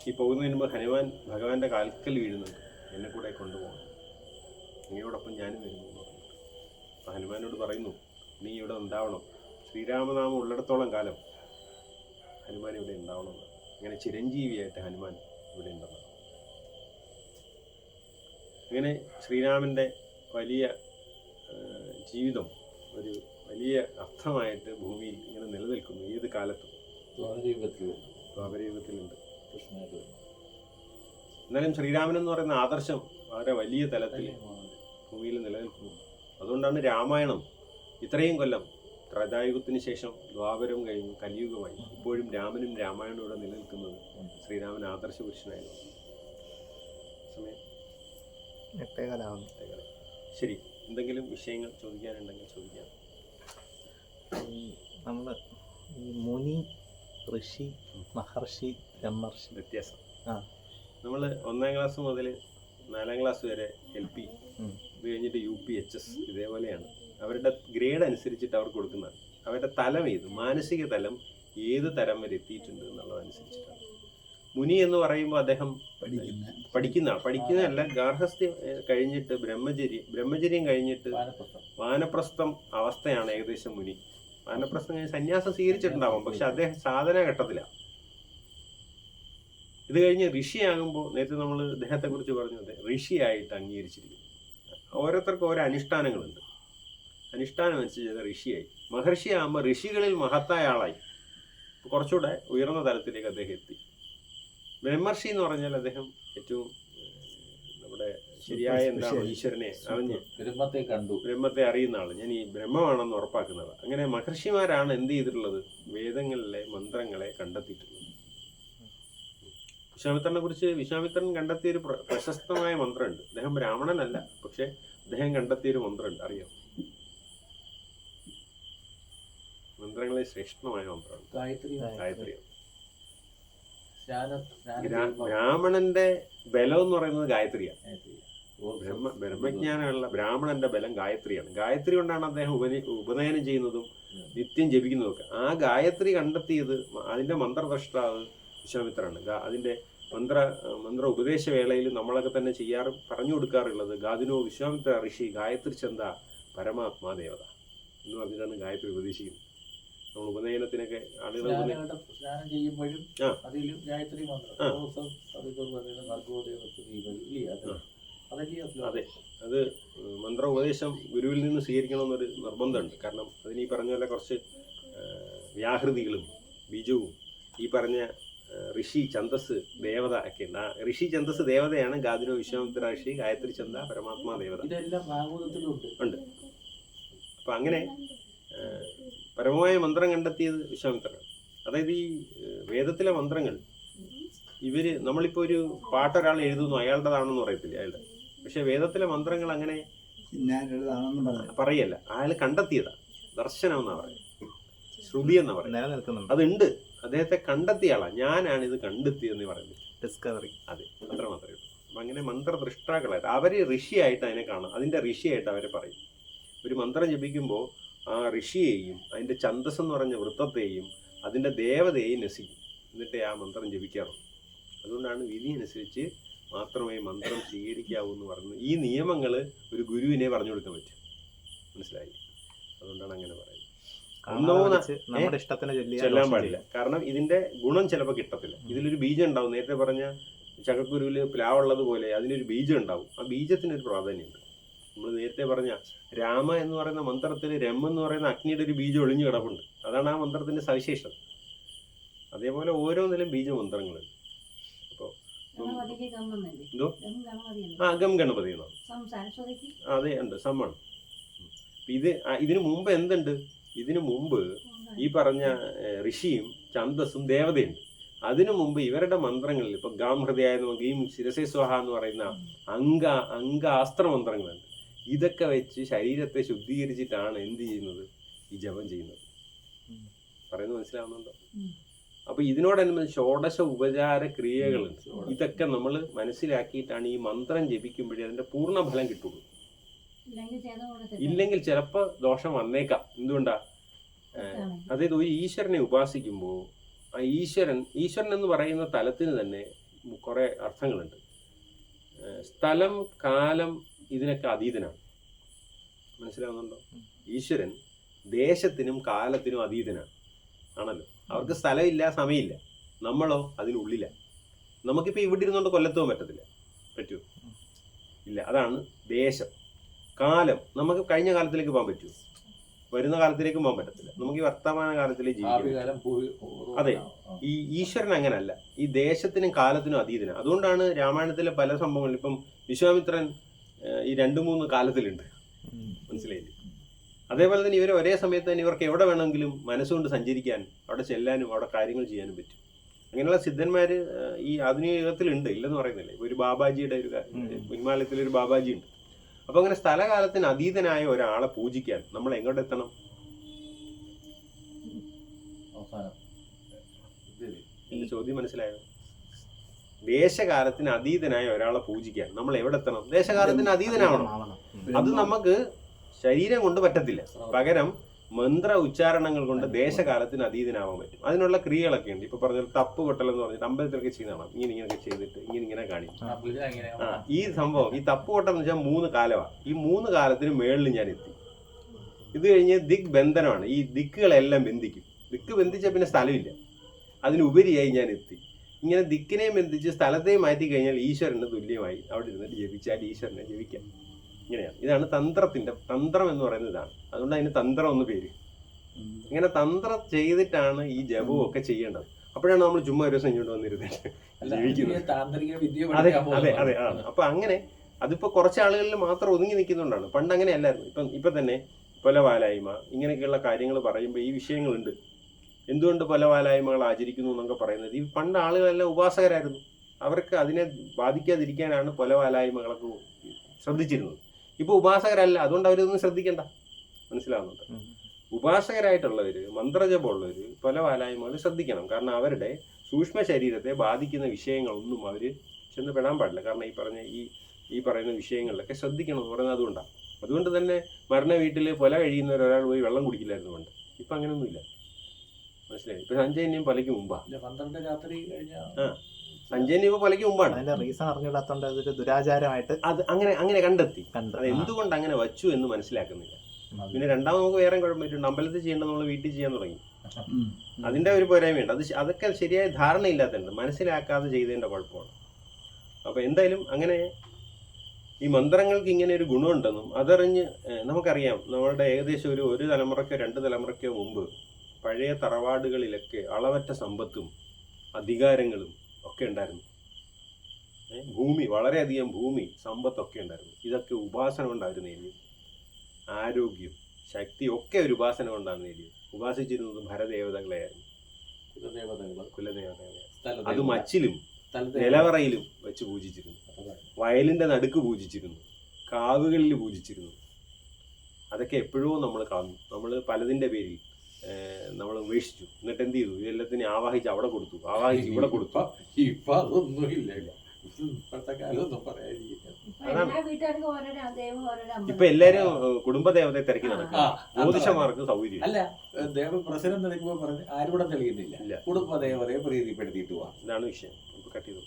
ഈ പോകുന്നതിന് മുമ്പ് ഹനുമാൻ ഭഗവാന്റെ കാൽക്കൽ വീഴുന്നുണ്ട്, എന്നെ കൂടെ കൊണ്ടുപോകണം, അങ്ങയോടൊപ്പം ഞാനും വരുന്നു എന്ന് പറഞ്ഞു. അപ്പം ഹനുമാനോട് പറയുന്നു, നീ ഇവിടെ ഉണ്ടാവണം, ശ്രീരാമനാമം ഉള്ളിടത്തോളം കാലം ഹനുമാൻ ഇവിടെ ഉണ്ടാവണമെന്ന്. അങ്ങനെ ചിരഞ്ജീവിയായിട്ട് ഹനുമാൻ ഇവിടെ ഉണ്ടെന്നാണ്. അങ്ങനെ ശ്രീരാമൻ്റെ വലിയ ജീവിതം ഒരു വലിയ അർത്ഥമായിട്ട് ഭൂമിയിൽ ഇങ്ങനെ നിലനിൽക്കുന്നു. ഏത് കാലത്തും ദ്വാപരയുഗത്തിലുണ്ട്. എന്നാലും ശ്രീരാമൻ എന്ന് പറയുന്ന ആദർശം വളരെ വലിയ തലത്തിൽ ഭൂമിയിൽ നിലനിൽക്കുന്നു. അതുകൊണ്ടാണ് രാമായണം ഇത്രയും കൊല്ലം, ത്രേതായുഗത്തിന് ശേഷം ദ്വാപരം കഴിഞ്ഞു കലിയുഗമായി, ഇപ്പോഴും രാമനും രാമായണവും ഇവിടെ നിലനിൽക്കുന്നത് ശ്രീരാമൻ ആദർശ പുരുഷനായിരുന്നു. സമയം 8:15. ശരി, എന്തെങ്കിലും വിഷയങ്ങൾ ചോദിക്കാനുണ്ടെങ്കിൽ ചോദിക്കാം. നമ്മൾ ഈ മുനി, ഋഷി, മഹർഷി, ബ്രഹ്മർഷി വ്യത്യാസം. നമ്മൾ 1ാം ക്ലാസ് മുതൽ 4ാം ക്ലാസ് വരെ LP, ഇത് കഴിഞ്ഞിട്ട് UP, HS ഇതേപോലെയാണ്. അവരുടെ ഗ്രേഡ് അനുസരിച്ചിട്ട് അവർ കൊടുക്കുന്നതാണ്. അവരുടെ തലം ഏത്, മാനസിക തലം ഏത് തരം വരെ എത്തിയിട്ടുണ്ട് എന്നുള്ളതനുസരിച്ചിട്ടാണ്. മുനി എന്ന് പറയുമ്പോൾ അദ്ദേഹം പഠിക്കുന്നതല്ല, ഗാർഹസ്ഥ്യം കഴിഞ്ഞിട്ട് ബ്രഹ്മചര്യം കഴിഞ്ഞിട്ട് വാനപ്രസ്ഥം അവസ്ഥയാണ് ഏകദേശം മുനി. വാനപ്രസ്ഥം കഴിഞ്ഞ് സന്യാസം സ്വീകരിച്ചിട്ടുണ്ടാവും, പക്ഷെ അദ്ദേഹം സാധന ഘട്ടത്തിലാണ്. ഇത് കഴിഞ്ഞ് ഋഷിയാകുമ്പോൾ, നേരത്തെ നമ്മൾ അദ്ദേഹത്തെ കുറിച്ച് പറഞ്ഞത് ഋഷിയായിട്ട് അംഗീകരിച്ചിരിക്കുന്നു. ഓരോരുത്തർക്കും ഓരോ അനുഷ്ഠാനങ്ങളുണ്ട്, അനുഷ്ഠാനം അനുസരിച്ച് ഋഷിയായി. മഹർഷിയാകുമ്പോൾ ഋഷികളിൽ മഹത്തായ ആളായി, കുറച്ചുകൂടെ ഉയർന്ന തലത്തിലേക്ക് അദ്ദേഹം എത്തി. ബ്രഹ്മർഷി എന്ന് പറഞ്ഞാൽ അദ്ദേഹം ഏറ്റവും നമ്മുടെ ശരിയായ എന്താണ് ഈശ്വരനെ അറിഞ്ഞ് ബ്രഹ്മത്തെ അറിയുന്ന ആള്, ഞാൻ ഈ ബ്രഹ്മമാണെന്ന് ഉറപ്പാക്കുന്നതാണ്. അങ്ങനെ മഹർഷിമാരാണ് എന്ത് ചെയ്തിട്ടുള്ളത്, വേദങ്ങളിലെ മന്ത്രങ്ങളെ കണ്ടെത്തിയിട്ടുള്ളത്. വിശ്വാമിത്രനെ കുറിച്ച് വിശ്വാമിത്രൻ കണ്ടെത്തിയൊരു പ്രശസ്തമായ മന്ത്രമുണ്ട്. അദ്ദേഹം ബ്രാഹ്മണനല്ല, പക്ഷെ അദ്ദേഹം കണ്ടെത്തിയൊരു മന്ത്രമുണ്ട്, അറിയാം? മന്ത്രങ്ങളെ ശ്രേഷ്ഠമായ മന്ത്രമാണ് ഗായത്രി. ബ്രാഹ്മണന്റെ ബലം എന്ന് പറയുന്നത് ഗായത്രിയാണ്. ബ്രഹ്മജ്ഞാനമുള്ള ബ്രാഹ്മണന്റെ ബലം ഗായത്രിയാണ്. ഗായത്രി കൊണ്ടാണ് അദ്ദേഹം ഉപനയനം ചെയ്യുന്നതും നിത്യം ജപിക്കുന്നതും ഒക്കെ. ആ ഗായത്രി കണ്ടെത്തിയത്, അതിന്റെ മന്ത്രദ്രഷ്ടാവ് വിശ്വാമിത്രനാണ്. അതിന്റെ മന്ത്ര ഉപദേശ വേളയിൽ നമ്മളൊക്കെ തന്നെ പറഞ്ഞു കൊടുക്കാറുള്ളത്, ഗാദിനോ വിശ്വാമിത്ര ഋഷി ഗായത്രി ചന്ത പരമാത്മാ ദേവത എന്ന് പറഞ്ഞിട്ടാണ് ഗായത്രി ഉപദേശിക്കുന്നത്. നമ്മൾ ഉപനയനത്തിനൊക്കെ ആളുകൾ അതെ, അത് മന്ത്ര ഉപദേശം ഗുരുവിൽ നിന്ന് സ്വീകരിക്കണമെന്നൊരു നിർബന്ധമുണ്ട്. കാരണം അതിന് ഈ പറഞ്ഞ പോലെ കുറച്ച് വ്യാഹൃതികളും ബീജവും ഈ പറഞ്ഞ ഋഷി ഛന്ദസ് ദേവത ഒക്കെ ഉണ്ട്. ആ ഋഷി ഛന്ദസ് ദേവതയാണ് ഗാദിനോ വിശ്വാമിത്ര ഋഷി ഗായത്രി ചന്ദ പരമാത്മാ ദേവത ഉണ്ട്. അപ്പം അങ്ങനെ പരമമായ മന്ത്രം കണ്ടെത്തിയത് വിശ്വാമിത്രനാണ്. അതായത് ഈ വേദത്തിലെ മന്ത്രങ്ങൾ നമ്മളിപ്പോൾ ഒരു പാട്ടൊരാൾ എഴുതുന്നു, അയാളുടേതാണെന്ന് പറയത്തില്ല അയാളുടെ. പക്ഷെ വേദത്തിലെ മന്ത്രങ്ങൾ അങ്ങനെ പറയല്ല, അയാൾ കണ്ടെത്തിയതാ. ദർശനം എന്നാ പറയുന്നത്, ശ്രുതി എന്നാ പറയുന്നത്. അതുണ്ട്, അദ്ദേഹത്തെ കണ്ടെത്തിയ ആളാ. ഞാനാണ് ഇത് കണ്ടെത്തിയെന്ന് പറയുന്നത്, ഡിസ്കവറി. അതെ, അത്ര മാത്രമേ ഉള്ളൂ. അപ്പം അങ്ങനെ മന്ത്രദ്രഷ്ടാക്കളായിട്ട് അവര് ഋഷിയായിട്ട് അതിനെ കാണാം, അതിന്റെ ഋഷിയായിട്ട് അവരെ പറയും. ഒരു മന്ത്രം ജപിക്കുമ്പോൾ ആ ഋഷിയെയും അതിന്റെ ഛന്ദസ് എന്ന് പറഞ്ഞ വൃത്തത്തെയും അതിന്റെ ദേവതയെയും നസിക്കും, എന്നിട്ടേ ആ മന്ത്രം ജപിക്കാറുള്ളൂ. അതുകൊണ്ടാണ് വിധി അനുസരിച്ച് മാത്രമേ മന്ത്രം സ്വീകരിക്കാവൂ എന്ന് പറയുന്നത്. ഈ നിയമങ്ങൾ ഒരു ഗുരുവിനെ പറഞ്ഞു കൊടുക്കാൻ പറ്റും, മനസ്സിലായി? അതുകൊണ്ടാണ് അങ്ങനെ പറയുന്നത്. നമ്മുടെ ഇഷ്ടത്തിന് ചെല്ലാൻ പാടില്ല, കാരണം ഇതിന്റെ ഗുണം ചിലപ്പോൾ കിട്ടത്തില്ല. ഇതിലൊരു ബീജം ഉണ്ടാവും. നേരത്തെ പറഞ്ഞ ചകക്കുരുവിൽ പ്ലാവുള്ളത് പോലെ അതിനൊരു ബീജം ഉണ്ടാവും. ആ ബീജത്തിനൊരു പ്രാധാന്യമുണ്ട്. നമ്മൾ നേരത്തെ പറഞ്ഞ രാമ എന്ന് പറയുന്ന മന്ത്രത്തിൽ രമ എന്ന് പറയുന്ന അഗ്നിയുടെ ഒരു ബീജം ഒളിഞ്ഞു കിടപ്പുണ്ട്. അതാണ് ആ മന്ത്രത്തിന്റെ സവിശേഷത. അതേപോലെ ഓരോന്നിലും ബീജമന്ത്രങ്ങളുണ്ട്. അപ്പോൾ എന്തോ ഗം ഗണപതി എന്നാണ്. അതെ, ഉണ്ട്, സമ്മാണ്. ഇതിനു മുമ്പ് എന്തുണ്ട്? ഇതിനു മുമ്പ് ഈ പറഞ്ഞ ഋഷിയും ഛന്ദസ്സും ദേവതയുണ്ട്. അതിനു മുമ്പ് ഇവരുടെ മന്ത്രങ്ങളിൽ ഇപ്പൊ ഗാം ഹൃദയ ഗീം ശിരസേ സ്വഹ എന്ന് പറയുന്ന അംഗാസ്ത്ര മന്ത്രങ്ങളുണ്ട്. ഇതൊക്കെ വെച്ച് ശരീരത്തെ ശുദ്ധീകരിച്ചിട്ടാണ് എന്ത് ചെയ്യുന്നത്, ഈ ജപം ചെയ്യുന്നത്. പറയുന്നത് മനസ്സിലാവുന്നുണ്ടോ? അപ്പൊ ഇതിനോടനുബന്ധിച്ച് ഷോഡശ ഉപചാര ക്രിയകളുണ്ട്. ഇതൊക്കെ നമ്മൾ മനസ്സിലാക്കിയിട്ടാണ് ഈ മന്ത്രം ജപിക്കുമ്പോഴേ അതിന്റെ പൂർണ്ണ ഫലം കിട്ടുള്ളൂ. ഇല്ലെങ്കിൽ ചിലപ്പോൾ ദോഷം വന്നേക്കാം. എന്തുകൊണ്ടാ? അതായത് ഒരു ഈശ്വരനെ ഉപാസിക്കുമ്പോൾ ആ ഈശ്വരൻ എന്ന് പറയുന്ന തലത്തിന് തന്നെ കുറേ അർത്ഥങ്ങളുണ്ട്. സ്ഥലം, കാലം ഇതിനൊക്കെ അതീതനാണ്. മനസ്സിലാവുന്നുണ്ടോ? ഈശ്വരൻ ദേശത്തിനും കാലത്തിനും അതീതനാണ് ആണല്ലോ. അവർക്ക് സ്ഥലമില്ല, സമയമില്ല. നമ്മളോ അതിനുള്ളില്ല. നമുക്കിപ്പോൾ ഇവിടെ ഇരുന്നുകൊണ്ട് കൊല്ലത്ത് പോകാൻ പറ്റത്തില്ല. പറ്റുമോ? ഇല്ല. അതാണ് ദേശം. കാലം, നമുക്ക് കഴിഞ്ഞ കാലത്തിലേക്ക് പോകാൻ പറ്റുമോ? വരുന്ന കാലത്തിലേക്ക് പോകാൻ പറ്റത്തില്ല. നമുക്ക് ഈ വർത്തമാന കാലത്തിലേക്ക് ജീവിക്കാം. അതെ, ഈ ഈശ്വരൻ അങ്ങനല്ല. ഈ ദേശത്തിനും കാലത്തിനും അതീതനാണ്. അതുകൊണ്ടാണ് രാമായണത്തിലെ പല സംഭവങ്ങളും, ഇപ്പം വിശ്വാമിത്രൻ ഈ 2-3 കാലത്തിലുണ്ട്. മനസ്സിലായില്ലേ? അതേപോലെ തന്നെ ഇവർ ഒരേ സമയത്ത് തന്നെ ഇവർക്ക് എവിടെ വേണമെങ്കിലും മനസ്സുകൊണ്ട് സഞ്ചരിക്കാനും അവിടെ ചെല്ലാനും അവിടെ കാര്യങ്ങൾ ചെയ്യാനും പറ്റും. അങ്ങനെയുള്ള സിദ്ധന്മാർ ഈ ആധുനിക യുഗത്തിലുണ്ട്, ഇല്ലെന്ന് പറയുന്നില്ലേ. ഒരു ബാബാജിയുടെ ഹിമാലയത്തിലൊരു ബാബാജി ഉണ്ട്. അപ്പൊ അങ്ങനെ സ്ഥലകാലത്തിന് അതീതനായ ഒരാളെ പൂജിക്കാൻ നമ്മൾ എങ്ങോട്ടെത്തണം? എന്റെ ചോദ്യം മനസ്സിലായോ? ദേശകാലത്തിന് അതീതനായ ഒരാളെ പൂജിക്കാൻ നമ്മൾ എവിടെ എത്തണം? ദേശകാലത്തിന് അതീതനാവണം. അത് നമുക്ക് ശരീരം കൊണ്ട് പറ്റത്തില്ല. പകരം മന്ത്ര ഉച്ചാരണങ്ങൾ കൊണ്ട് ദേശകാലത്തിന് അതീതനാവാൻ പറ്റും. അതിനുള്ള ക്രിയകളൊക്കെ ഉണ്ട്. ഇപ്പൊ പറഞ്ഞ തപ്പ് കൊട്ടൽ എന്ന് പറഞ്ഞിട്ട് അമ്പലത്തിലൊക്കെ ചെയ്യുന്നതാണ്. ഇങ്ങനെയൊക്കെ ചെയ്തിട്ട് ഇങ്ങനെ കാണിക്കും. ഈ സംഭവം, ഈ തപ്പ് കൊട്ടൽ എന്ന് വെച്ചാൽ 3 കാലമാണ്. ഈ 3 കാലത്തിന് മേളിൽ ഞാൻ എത്തി. ഇത് കഴിഞ്ഞ് ദിക് ബന്ധനമാണ്. ഈ ദിക്കുകളെല്ലാം ബന്ധിക്കും. ദിക്ക് ബന്ധിച്ച പിന്നെ സ്ഥലമില്ല. അതിനുപരിയായി ഞാൻ എത്തി. ഇങ്ങനെ ദിക്കിനെയും ബന്ധിച്ച് സ്ഥലത്തെയും മാറ്റി കഴിഞ്ഞാൽ ഈശ്വരന് തുല്യമായി അവിടെ ഇരുന്നിട്ട് ജപിച്ചാൽ ഈശ്വരനെ ജപിക്കാം. ഇങ്ങനെയാണ്. ഇതാണ് തന്ത്രം എന്ന് പറയുന്നത്. ഇതാണ്. അതുകൊണ്ട് അതിന് തന്ത്രം എന്ന് പേര്. ഇങ്ങനെ തന്ത്രം ചെയ്തിട്ടാണ് ഈ ജപവും ഒക്കെ ചെയ്യേണ്ടത്. അപ്പോഴാണ് നമ്മൾ ചുമ്മാ ഒരു ദിവസം ഇങ്ങോട്ട് വന്നിരുന്നിട്ട് ജീവിക്കുന്നത്. അതെ ആണ്. അപ്പൊ അങ്ങനെ അതിപ്പോ കുറച്ച് ആളുകളിൽ മാത്രം ഒതുങ്ങി നിൽക്കുന്നുണ്ടാണ്. പണ്ട് അങ്ങനെ അല്ലായിരുന്നു. ഇപ്പൊ തന്നെ കൊലപാലായ്മ ഇങ്ങനെയൊക്കെയുള്ള കാര്യങ്ങൾ പറയുമ്പോൾ ഈ വിഷയങ്ങളുണ്ട്. എന്തുകൊണ്ട് കൊലപാലായ്മകൾ ആചരിക്കുന്നു എന്നൊക്കെ പറയുന്നത്, ഈ പണ്ട് ആളുകളെല്ലാം ഉപാസകരായിരുന്നു. അവർക്ക് അതിനെ ബാധിക്കാതിരിക്കാനാണ് കൊലപാലായ്മകളൊക്കെ ശ്രദ്ധിച്ചിരുന്നത്. ഇപ്പോൾ ഉപാസകരല്ല, അതുകൊണ്ട് അവരൊന്നും ശ്രദ്ധിക്കണ്ട. മനസ്സിലാവുന്നുണ്ട്? ഉപാസകരായിട്ടുള്ളവർ, മന്ത്രജപമുള്ളവർ കൊലപാലായ്മകൾ ശ്രദ്ധിക്കണം. കാരണം അവരുടെ സൂക്ഷ്മ ശരീരത്തെ ബാധിക്കുന്ന വിഷയങ്ങളൊന്നും അവർ ചെന്ന് പെടാൻ പാടില്ല. കാരണം ഈ പറയുന്ന വിഷയങ്ങളിലൊക്കെ ശ്രദ്ധിക്കണം എന്ന് പറയുന്നത് അതുകൊണ്ട് തന്നെ മരണ വീട്ടിൽ കൊല കഴിയുന്നവരൊരാൾ പോയി വെള്ളം കുടിക്കില്ലായിരുന്നു പണ്ട്. ഇപ്പം അങ്ങനെയൊന്നുമില്ല. മനസ്സിലായി? ഇപ്പൊ സഞ്ജയനെയും കൊലയ്ക്ക് മുമ്പാ. സഞ്ജയനെ ഇപ്പൊ കൊലയ്ക്ക് മുമ്പാണ്. അതിന്റെ റീസൺ അറിഞ്ഞിടാത്തോണ്ട് അതൊരു ദുരാചാരമായിട്ട് അത് അങ്ങനെ കണ്ടെത്തി. അത് എന്തുകൊണ്ട് അങ്ങനെ വച്ചു എന്ന് മനസ്സിലാക്കുന്നില്ല. പിന്നെ രണ്ടാമത് നമുക്ക് വേറെ കുഴപ്പം പറ്റുന്നുണ്ട്. അമ്പലത്തിൽ ചെയ്യേണ്ടത് നമ്മൾ വീട്ടിൽ ചെയ്യാൻ തുടങ്ങി. അതിന്റെ ഒരു പോരായ്മയുണ്ട്. അതൊക്കെ ശരിയായ ധാരണയില്ലാത്തതുണ്ട്. മനസ്സിലാക്കാതെ ചെയ്തതിന്റെ കുഴപ്പമാണ്. അപ്പൊ എന്തായാലും അങ്ങനെ ഈ മന്ത്രങ്ങൾക്ക് ഇങ്ങനെ ഒരു ഗുണമുണ്ടെന്നും അതറിഞ്ഞ് നമുക്കറിയാം. നമ്മളുടെ ഏകദേശം ഒരു തലമുറയ്ക്കോ 2 തലമുറയ്ക്കോ മുമ്പ് പഴയ തറവാടുകളിലൊക്കെ അളവറ്റ സമ്പത്തും അധികാരങ്ങളും ഒക്കെ ഉണ്ടായിരുന്നു. വളരെയധികം ഭൂമി സമ്പത്തൊക്കെ ഉണ്ടായിരുന്നു. ഇതൊക്കെ ഉപാസന കൊണ്ടായിരുന്നു നേടിയത്. ആരോഗ്യം, ശക്തി ഒക്കെ ഒരു ഉപാസന കൊണ്ടാണ് നേടിയത്. ഉപാസിച്ചിരുന്നത് ഭരദേവതകളെയായിരുന്നു, കുലദേവതകളെ. അത് മച്ചിലും നിലവറയിലും വെച്ച് പൂജിച്ചിരുന്നു. വയലിന്റെ നടുക്ക് പൂജിച്ചിരുന്നു. കാവുകളിൽ പൂജിച്ചിരുന്നു. അതൊക്കെ എപ്പോഴോ നമ്മൾ കളഞ്ഞു. നമ്മൾ പലതിന്റെ പേരിൽ നമ്മൾ ഉപേക്ഷിച്ചു. എന്നിട്ട് എന്ത് ചെയ്തു? ഇതെല്ലാത്തിനും ആവാഹിച്ച് അവിടെ കൊടുത്തു, ആവാഹിച്ച് ഇവിടെ കൊടുത്തു. ഇപ്പൊ അതൊന്നുമില്ല. ഇപ്പൊ എല്ലാരും കുടുംബദേവതയെ തിരക്കി നടക്കും. ജ്യോതിഷന്മാർക്ക് സൗകര്യം അല്ല. ദേവപ്രസരം തെളിക്കുമ്പോ പറഞ്ഞ് ആരും തെളിയുന്നില്ല. കുടുംബദേവതയെ പ്രീതിപ്പെടുത്തിയിട്ട് പോവാം. ഇതാണ് വിഷയം. കട്ട് ചെയ്തു.